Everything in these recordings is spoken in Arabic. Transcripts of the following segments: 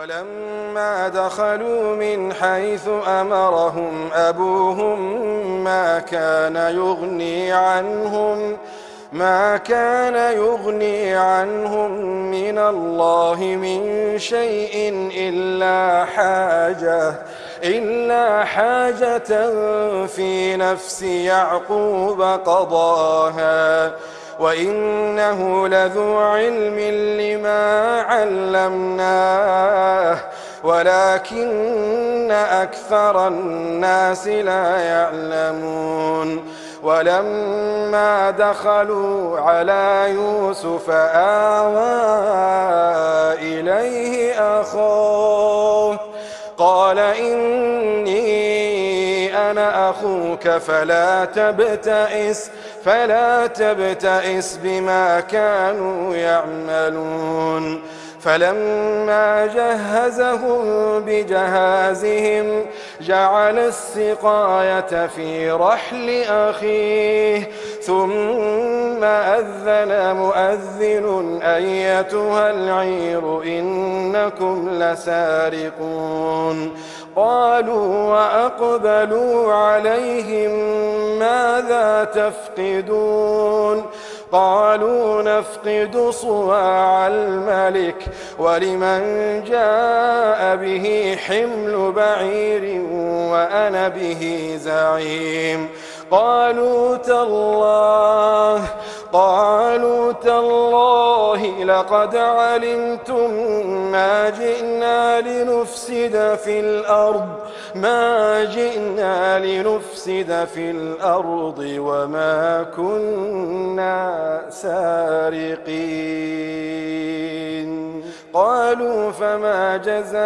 ولما دخلوا من حيث أمرهم أبوهم ما كان يغني عنهم من الله من شيء إلا حاجة في نفس يعقوب قضاها وإنه لذو علم لما علمناه ولكن أكثر الناس لا يعلمون. ولما دخلوا على يوسف آوى إليه أخاه قال إني أنا أخوك فلا تبتئس بما كانوا يعملون. فلما جهزهم بجهازهم جعل السقاية في رحل أخيه ثم أذن مؤذن أيتها العير إنكم لسارقون. قالوا وأقبلوا عليهم ماذا تفقدون قالوا نفقد صواع الملك ولمن جاء به حمل بعير وأنا به زعيم. قالوا تالله لقد علمتم ما جئنا لنفسد في الأرض وما كنا سارقين. قالوا فما جزاؤه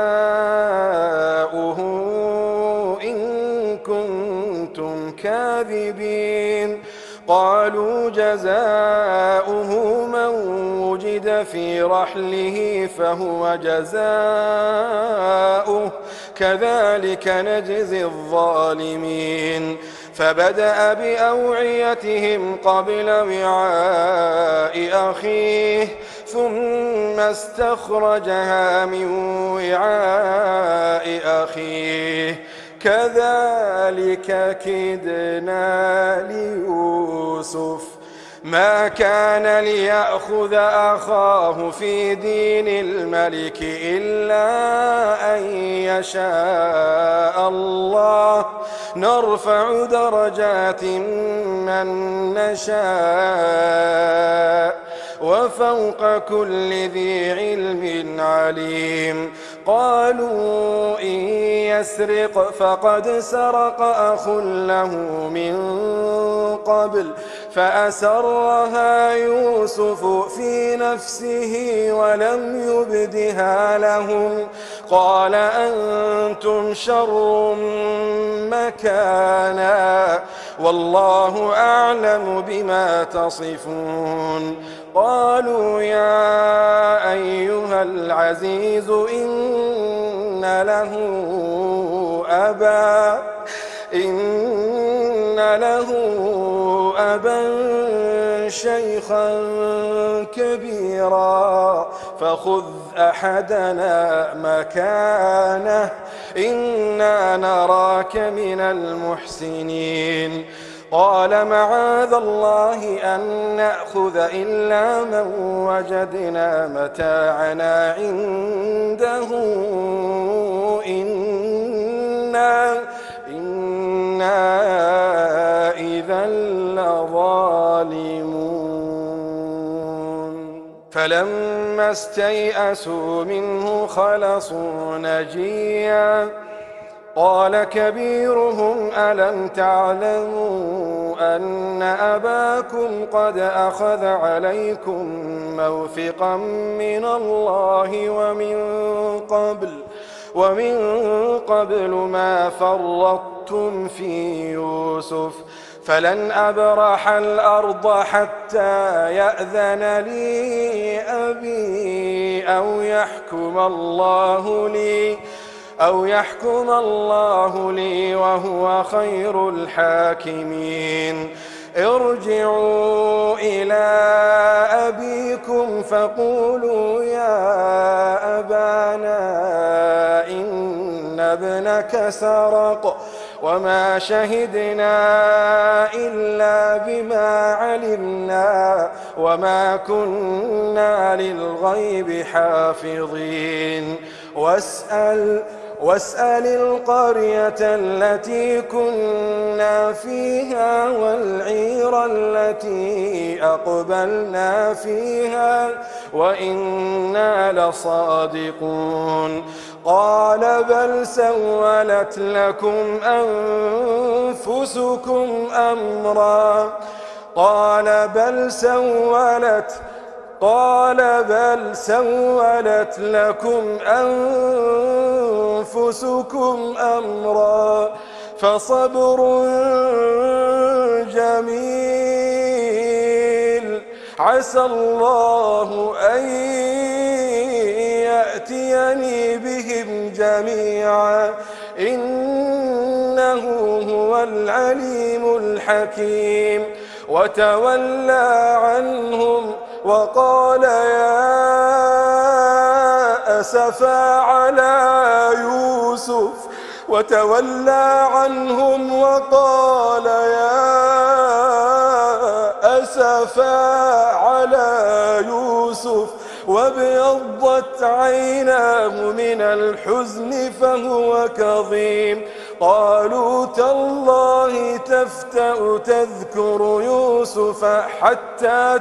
إن كنتم كاذبين. قالوا جزاؤه من وجد في رحله فهو جزاؤه كذلك نجزي الظالمين. فبدأ بأوعيتهم قبل وعاء أخيه ثم استخرجها من وعاء أخيه كذلك كدنا ليوسف ما كان ليأخذ أخاه في دين الملك إلا أن يشاء الله نرفع درجات من نشاء وفوق كل ذي علم عليم. قالوا إن يسرق فقد سرق أخ له من قبل فأسرها يوسف في نفسه ولم يبدها لهم قال أنتم شر مكانا والله أعلم بما تصفون. قالوا يا أيها العزيز إن له أبا شيخا كبيرا فخذ أحدنا مكانه إنا نراك من المحسنين. قال معاذ الله أن نأخذ إلا من وجدنا متاعنا عنده إنا إذا لظالمون. فلما استيئسوا منه خلصوا نجيا قال كبيرهم ألم تعلموا أن أباكم قد أخذ عليكم موثقا من الله ومن قبل ما فرطتم في يوسف فلن أبرح الأرض حتى يأذن لي أبي أو يحكم الله لي وهو خير الحاكمين. ارجعوا إلى أبيكم فقولوا يا أبانا ابنك سرق وما شهدنا إلا بما علمنا وما كنا للغيب حافظين واسأل القرية التي كنا فيها والعير التي أقبلنا فيها وإنا لصادقون قال بل سولت لكم أنفسكم أمرا قال بل سولت لكم أنفسكم أمرا فصبر جميل عسى الله أن يأتيني بهم جميعا إنه هو العليم الحكيم وتولى عنهم وقال يا أسفا على يوسف وتولى عنهم وقال يا أسفا على يوسف وابيضت عيناه من الحزن فهو كظيم قالوا تالله تفتأ تذكر يوسف حتى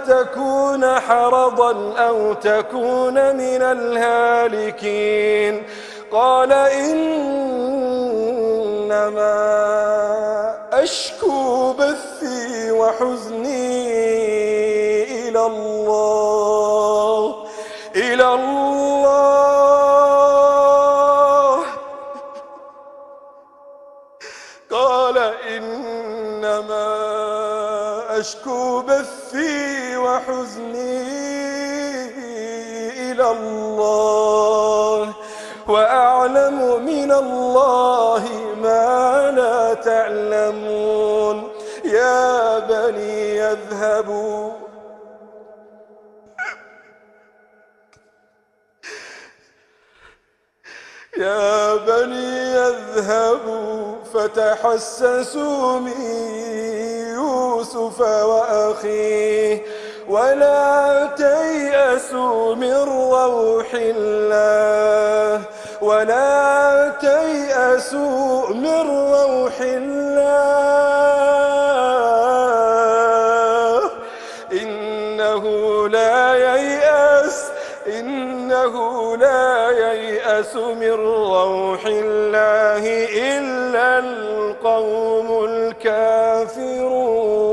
تكون حرضا أو تكون من الهالكين قال إنما أشكو بثي وحزني إلى الله قال إنما أشكو بثي وحزني إلى الله وأعلم من الله ما لا تعلمون يا بني اذهبوا فتحسسوا من يوسف وأخيه ولا تيأسوا من روح الله إنه لا ييأس من روح الله إلا القوم الكافرون.